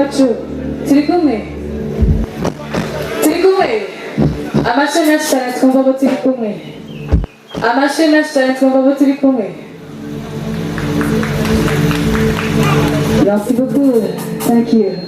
wacu turi kumwe amashyi menshi cyane twumva ko turi kumwe amashyi menshi cyane twumva ko turi kumwe. Merci beaucoup. Thank you.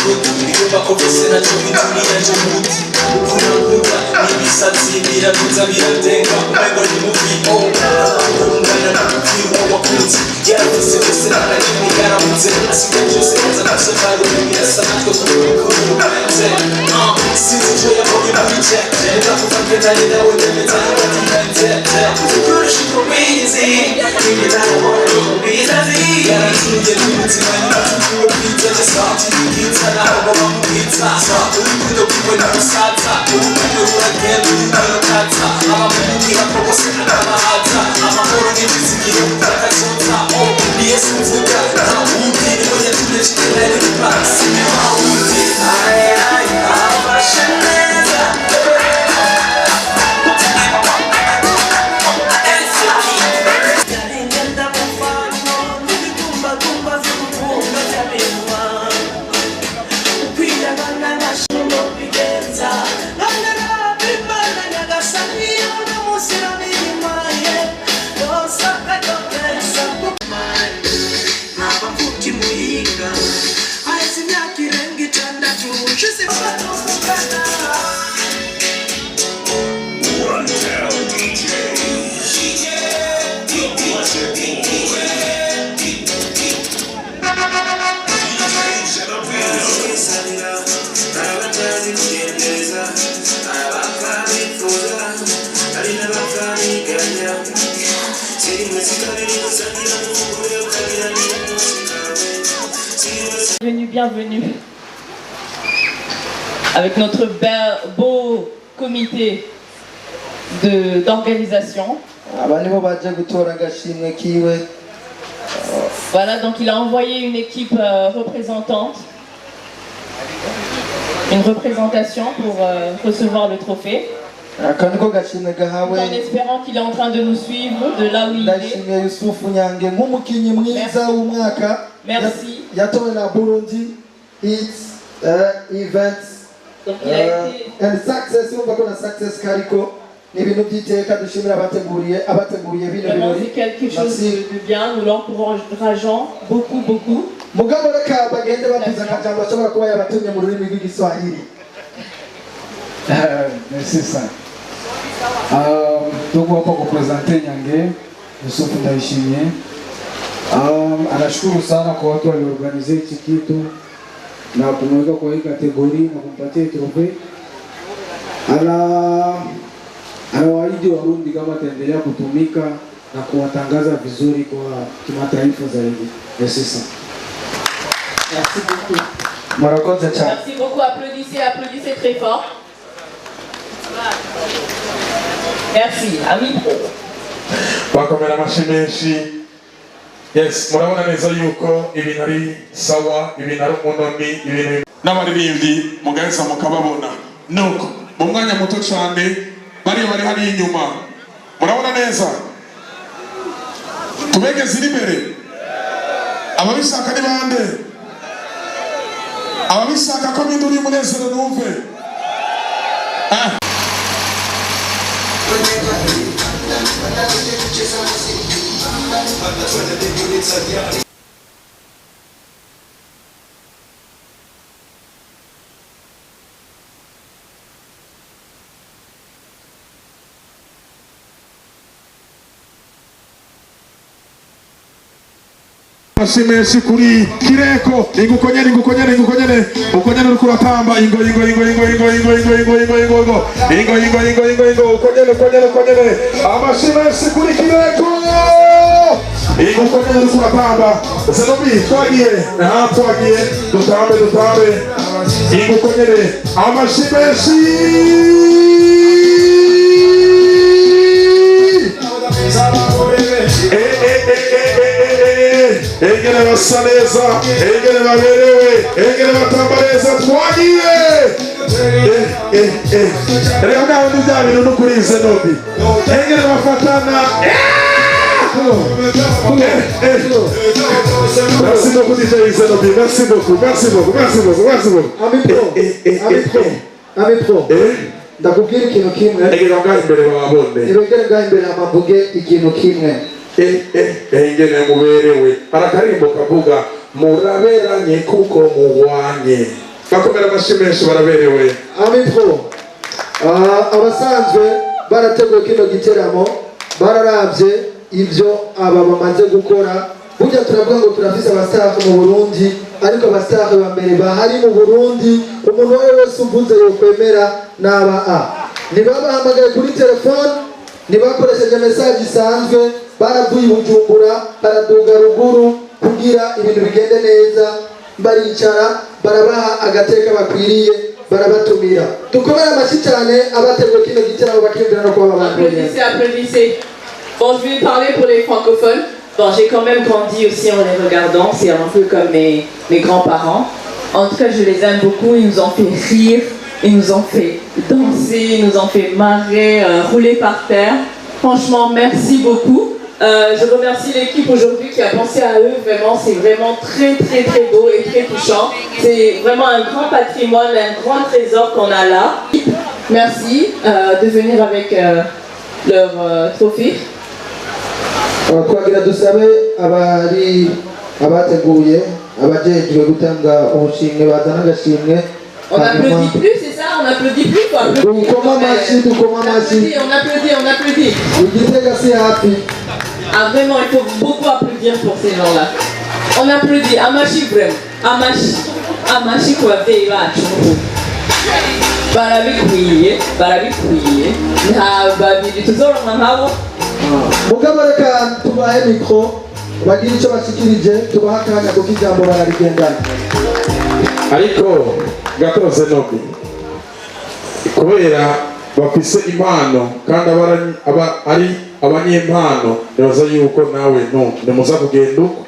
good igomba kobesera cyo bitumira cyo good unakuda ibisatsi birabuza biradenga mbego ni mubi ungana na kufiwa wakunze yarafise besera kandi yaramutse asigaye cyose aza kusevaro birasa natwe kubikunze sinzi cyo yabonye mu bice ndakuvuga ndani nawe ndemeza ndatinze kurusha kubizi ibitaro bizazi yaratuye n'umutima n'umutuku bwiza n'isati bwiza naho bamubwiza urukundo kubona usata urukundo ruragenda urukata abamubwira ko bose arabahaza amahoro n'ibizigiro by'akazota yesu mvuga nta wundi niwe yatumye kigali n'ipasi nta wundi afashe neza Bienvenue avec notre beau comité d'organisation. Voilà, donc il a envoyé une équipe représentante, une représentation pour recevoir le trophée. En espérant qu'il est en train de nous suivre de là où il est. Merci. Donc il a été vraiment c'est quelque chose de bien, nous l'encourageons beaucoup. Merci ça. Donc on va kupresenter Nyange Yusufu Ndayishimiye. Anashukuru sana kwa watu walioorganize hiki kitu na kumweka kwa hii kategori na kumpatia trofe. Anawaahidi Warundi kama ataendelea kutumika na kuwatangaza vizuri kwa kimataifa zaidi. Merci sana. Merci beaucoup. Merci beaucoup, applaudissez très fort. Merci, ami pro. Bakomera amashimeshi. Yes, murabona neza yuko ibintu ari sawa, ibintu ari umunoni, ibintu n'abaririmbyi mugaheza mukababona. Nuko mu mwanya muto cyane bari hari inyuma. Murabona neza? Tubegeze imbere. Ababishaka ni bande? Ababishaka ko binduri umunezero numve. Shimeshi kuri Kireko ingukonyene ukonyene rukuratamba ingo ukonyene amashimeshi kuri Kireko ingukonyene rukuratamba Zenobi twagiye dutambe ingukonyene amashimeshi engene basa neza, engene baberewe, engene batamba neza, twagiye! Reka ngaho ndi bya bintu n'ukuri Zenobi. Engene bafatana. Merci beaucoup DJ Zenobi, merci beaucoup. Ami pro. Ndakubwira ikintu kimwe. Engene ngaho imbere babone. Irongere ngaho imbere amavuge ikintu kimwe. Engene muberewe arakarimbo kavuga muraberanye kuko mubanye bakomera amashyi menshi baraberewe. Amitro abasanzwe barateguye kino giteramo bararavye ivyo aba bamaze gukora. Burya turavuga ngo turafise abastaff mu Burundi, ariko abastaff ba mbere bahari mu Burundi umuntu wese uvuze yokwemera naba nibabahamagaye kuri telefone, nibakoresheje message isanzwe, baravuye Bujumbura baraduga ruguru kugira ibintu bigende neza, baricara barabaha agateka bakwiriye, barabatumira. Dukomere amashyi cyane abateguye kino giteramo bakiyumvira no kuba abantu. Applaudissez. Bon, je vais parler pour les francophones. Bon, j'ai quand même grandi aussi en les regardant, c'est un peu comme mes grands-parents. En tout cas, je les aime beaucoup, ils nous ont fait rire, ils nous ont fait danser, ils nous ont fait marrer, rouler par terre. Franchement, merci beaucoup. Je remercie l'équipe aujourd'hui qui a pensé à eux, vraiment, c'est vraiment très très très beau et très touchant. C'est vraiment un grand patrimoine, un grand trésor qu'on a là. Merci de venir avec leur trophée. Twagira dusabe abari abateguye abajejwe gutanga ubushimwe bazana agashimwe. On applaudit plus, c'est ça? On applaudit plus quoi? On applaudit. Ah vraiment, il faut beaucoup applaudir pour ces gens-là. On applaudit. Amashi vraiment. Amashi kwa vei bacu. Barabikwiye. Nta babiri tuzoronka nkabo. Mugabo reka tubahe mikro bagira icyo bashikirije, tubaha akanya kuko ijambo bararigendana. Ariko gatoze nobi kubera bafise impano kandi ari abanyempano, nibaza yuko nawe nimuza kugenda uko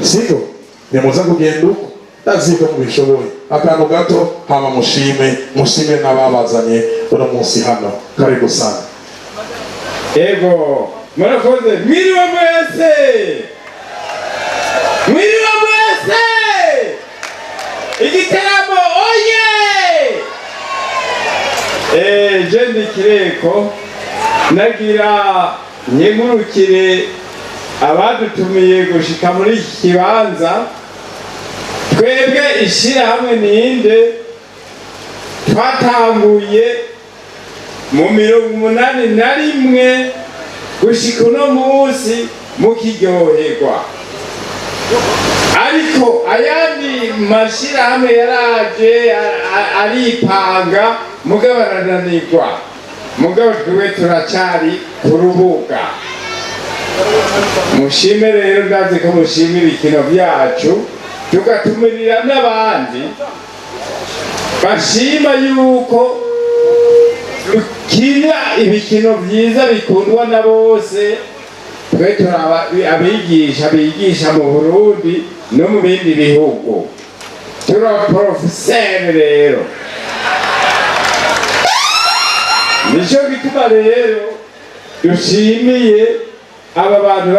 siko nimuza kugenda uko aziko mubishoboye. Akantu gato hama mushime n'ababazanye uno munsi hano. Karibu sana. Ego, murakoze. Mwiriwe mwese. Igiteramo oye. Jendi Kireko nagira nyemurukire abadutumiye gushika muri iki kibanza. Twebwe ishirahamwe ninde twatanguye mu 81 gushika uno munsi mukiryoherwa, ariko ayandi mashirahamwe yaraje aripanga mugabo arananirwa. Mugabo twe turacari ku rubuga. Mushime rero, ndazi ko mushimira ibikino byacu, tugatumirira n'abandi bashima yuko dukina ibikino byiza bikundwa na bose. Twe turaba bigisha mu Burundi no mu bindi bihugu, turaprofeseri rero. Nico gituma rero dushimiye aba bantu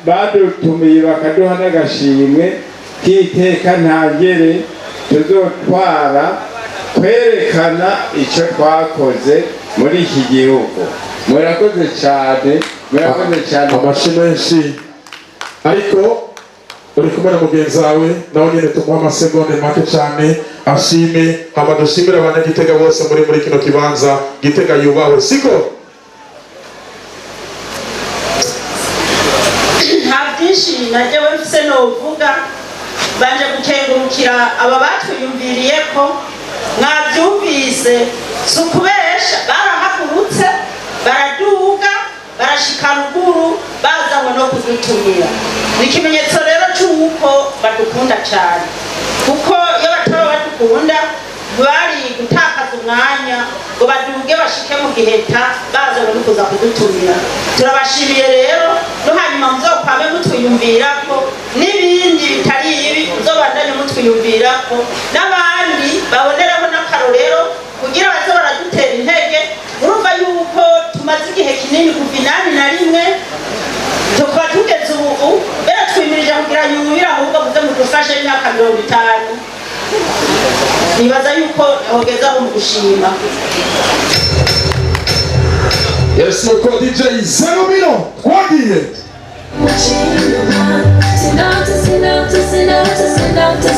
badutumiye bakaduha n'agashimwe k'iteka ntangere tuzotwara kwerekana icyo twakoze muri iki gihugu. Murakoze cyane. Amashyi menshi. Ariko uri kumwe na mugenzi wawe nawe nyine tumuha amasegonde make cyane ashime, hama dushimire abanyagitega bose muri kino kibanza. Gitega yubahwe siko? Nta byinshi najyawe mfise novuga, banje gukengurukira aba batwiyumviriye ko mwabyumvise, si ukubesha, barahagurutse baraduga barashika ruguru bazanywe no kudutumira. Ni ikimenyetso rero cy'uko badukunda cyane, kuko iyo bataba badukunda bari gutakaza umwanya ngo baduge bashike mu giheta bazanywe no kuza kudutumira. Turabashimiye rero, no hanyuma muzokwame mutwiyumvira ko n'ibindi bitari ibi muzobandanye mutwiyumvira ko n'abandi baboneraho n'akarorero kugira baze baradutera intege. Urumva yuko tumaze igihe kinini kuva 81 tukaba tugeze ubu, mbere twimirije kugira yumvira ahubwo muze mudufashe imyaka 50. Nibaza yuko hogezaho mu gushima. Yes, uko DJ Zeromino twagiye. Send out to